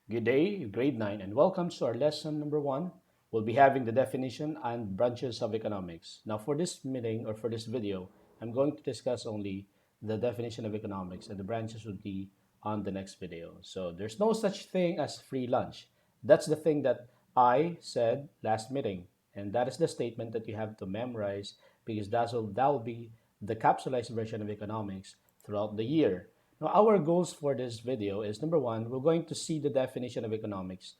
Good day, grade 9, and welcome to our lesson number 1. We'll be having the definition and branches of economics. Now, for this meeting or for this video, I'm going to discuss only the definition of economics, and the branches will be on the next video. So, there's no such thing as free lunch. That's the thing that I said last meeting, and that is the statement that you have to memorize because that will be the capsulized version of economics throughout the year. Now, our goals for this video is number one, we're going to see the definition of economics.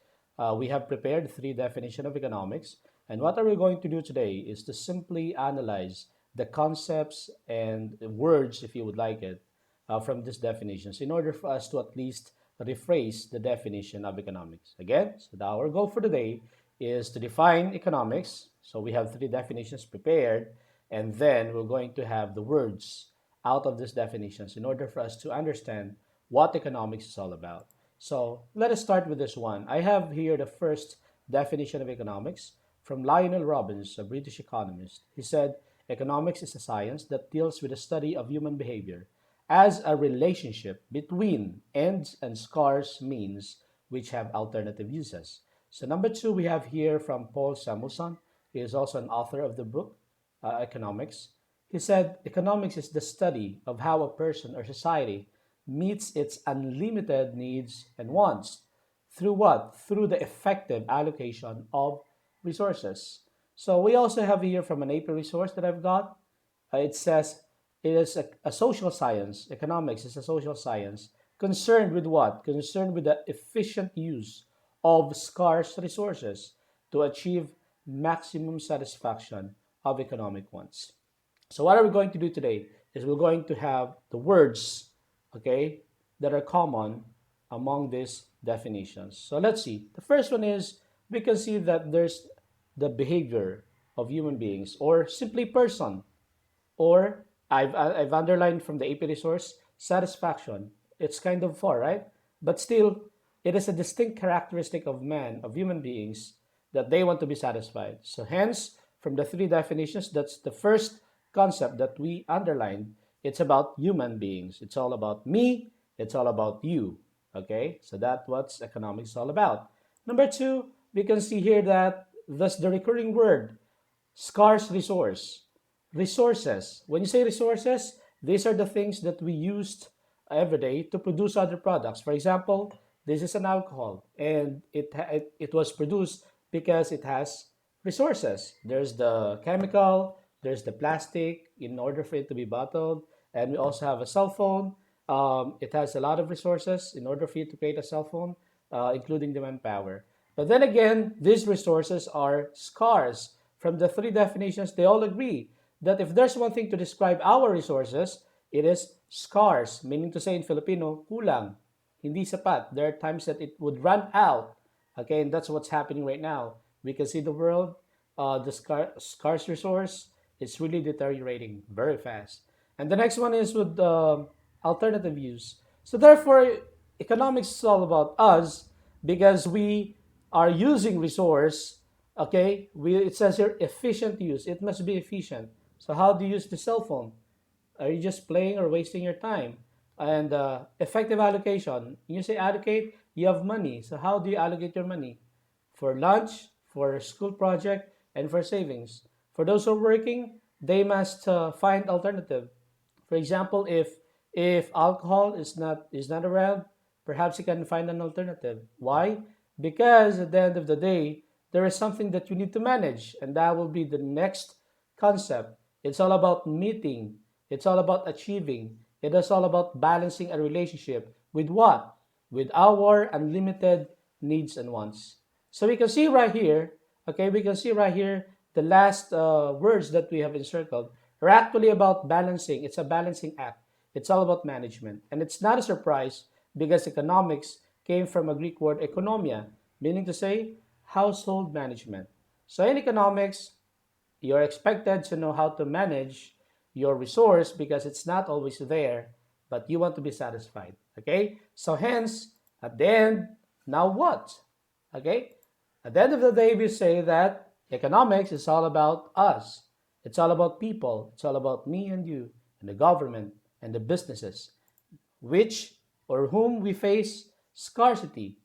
We have prepared three definitions of economics, and what are we going to do today is to simply analyze the concepts and words, if you would like it, from these definitions in order for us to at least rephrase the definition of economics. Again, so our goal for today is to define economics. So we have three definitions prepared, and then we're going to have the words out of these definitions in order for us to understand what economics is all about. So let us start with this one. I have here the first definition of economics from Lionel Robbins, a British economist. He said, economics is a science that deals with the study of human behavior as a relationship between ends and scarce means which have alternative uses. So number two, we have here from Paul Samuelson. He is also an author of the book, Economics. He said, economics is the study of how a person or society meets its unlimited needs and wants. Through what? Through the effective allocation of resources. So we also have here from an AP resource that I've got. It says it is a social science. Economics is a social science concerned with what? Concerned with the efficient use of scarce resources to achieve maximum satisfaction of economic wants. So what are we going to do today is we're going to have the words, okay, that are common among these definitions. So let's see. The first one is we can see that there's the behavior of human beings or simply person, or I've underlined from the AP resource satisfaction. It's kind of far, right? But still, it is a distinct characteristic of man, of human beings, that they want to be satisfied. So hence, from the three definitions, that's the first concept that we underlined. It's about human beings. It's all about me. It's all about you. Okay, so that's what economics is all about. Number two, we can see here that thus the recurring word, scarce resource, resources. When you say resources, these are the things that we used every day to produce other products. For example, this is an alcohol, and it was produced because it has resources. There's the chemical, there's the plastic in order for it to be bottled, and we also have a cell phone. It has a lot of resources in order for you to create a cell phone, including the manpower. But then again, these resources are scarce. From the three definitions, they all agree that if there's one thing to describe our resources, it is scarce, meaning to say in Filipino, kulang, hindi sapat. There are times that it would run out. Okay, and that's what's happening right now. We can see the world, the scarce resource, it's really deteriorating very fast. And the next one is with alternative use. So therefore, economics is all about us because we are using resource. Okay, it says here efficient use. It must be efficient. So how do you use the cell phone? Are you just playing or wasting your time? And effective allocation. You say allocate, you have money. So how do you allocate your money? For lunch, for school project, and for savings. For those who are working, they must find alternative. For example, if alcohol is not around, perhaps you can find an alternative. Why? Because at the end of the day, there is something that you need to manage, and that will be the next concept. It's all about meeting. It's all about achieving. It is all about balancing a relationship with what? With our unlimited needs and wants. So we can see right here, okay, we can see right here the last words that we have encircled are actually about balancing. It's a balancing act. It's all about management. And it's not a surprise because economics came from a Greek word economia, meaning to say household management. So in economics, you're expected to know how to manage your resource because it's not always there, but you want to be satisfied. Okay? So hence, at the end, now what? Okay? At the end of the day, we say that economics is all about us. It's all about people. It's all about me and you and the government and the businesses, which or whom we face scarcity.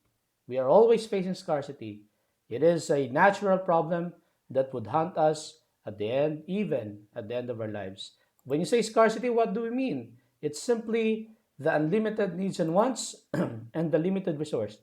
We are always facing scarcity. It is a natural problem that would haunt us at the end, even at the end of our lives. When you say scarcity, what do we mean? It's simply the unlimited needs and wants and the limited resource.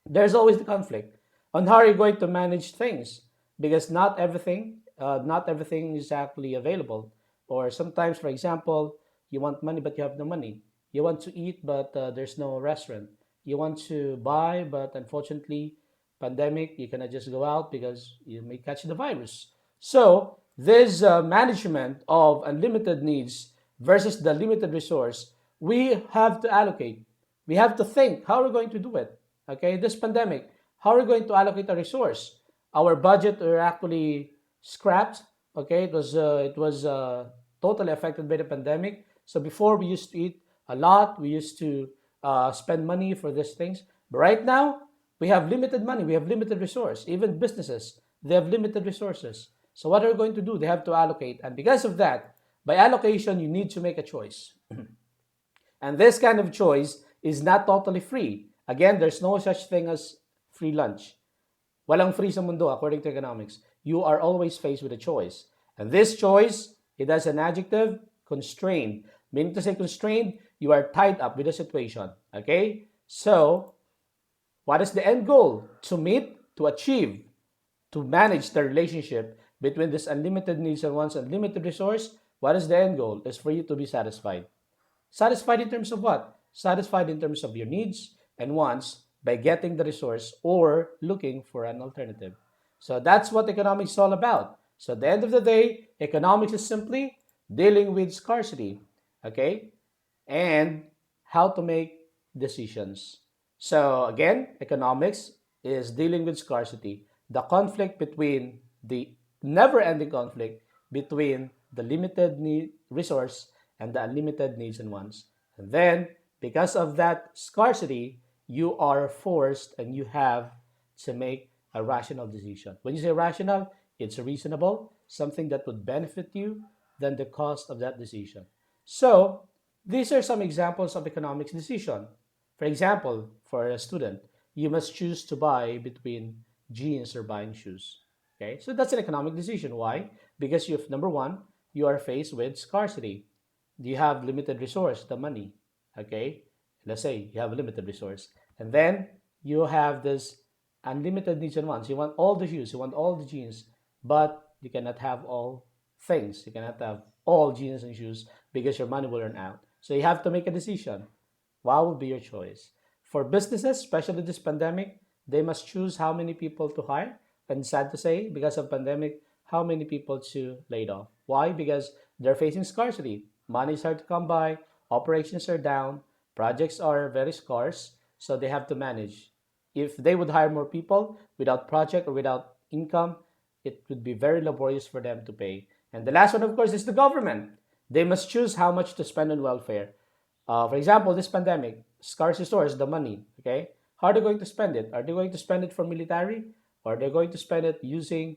There's always the conflict on how you're going to manage things because not everything is actually available. Or sometimes, for example, you want money but you have no money. You want to eat but there's no restaurant. You want to buy but unfortunately, pandemic, you cannot just go out because you may catch the virus. So this management of unlimited needs versus the limited resource, we have to allocate. We have to think how we're going to do it. Okay, this pandemic, how are we going to allocate a resource? Our budget are actually scrapped. Okay, it was totally affected by the pandemic. So before we used to eat a lot, we used to spend money for these things. But right now, we have limited money, we have limited resource. Even businesses, they have limited resources. So what are we going to do? They have to allocate, and because of that, by allocation, you need to make a choice. And this kind of choice is not totally free. Again, there's no such thing as free lunch. Walang free sa mundo according to economics. You are always faced with a choice. And this choice, it has an adjective, constrained. Meaning to say constrained, you are tied up with a situation. Okay? So, what is the end goal? To meet, to achieve, to manage the relationship between this unlimited needs and wants and limited resource. What is the end goal? Is for you to be satisfied. Satisfied in terms of what? Satisfied in terms of your needs and wants by getting the resource or looking for an alternative. So that's what economics is all about. So at the end of the day, economics is simply dealing with scarcity, okay? And how to make decisions. So again, economics is dealing with scarcity, the conflict between the never-ending conflict between the limited need resource and the unlimited needs and wants. And then, because of that scarcity, you are forced and you have to make a rational decision. When you say rational, it's reasonable, something that would benefit you than the cost of that decision. So, these are some examples of economics decision. For example, for a student, you must choose to buy between jeans or buying shoes. Okay, so that's an economic decision. Why? Because you have number one, you are faced with scarcity. You have limited resource, the money. Okay, let's say you have a limited resource, and then you have this unlimited needs and wants. You want all the shoes, you want all the jeans, but you cannot have all things. You cannot have all jeans and shoes because your money will run out. So you have to make a decision. What will be your choice? For businesses, especially this pandemic, they must choose how many people to hire. And sad to say, because of pandemic, how many people to laid off. Why? Because they're facing scarcity. Money is hard to come by, operations are down, projects are very scarce, so they have to manage. If they would hire more people without project or without income, it would be very laborious for them to pay. And the last one, of course, is the government. They must choose how much to spend on welfare. For example, this pandemic, scarce resource, the money. Okay, how are they going to spend it? Are they going to spend it for military, or are they going to spend it using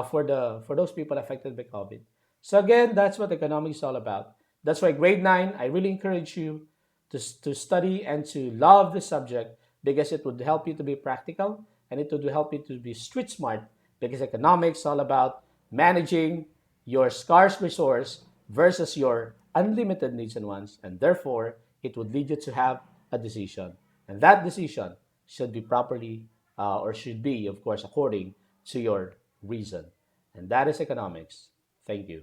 for those people affected by COVID? So again, that's what economics is all about. That's why grade 9, I really encourage you to study and to love the subject because it would help you to be practical and it would help you to be street smart because economics is all about managing your scarce resource versus your unlimited needs and wants, and therefore it would lead you to have a decision, and that decision should be properly or should be, of course, according to your reason, and that is economics. Thank you.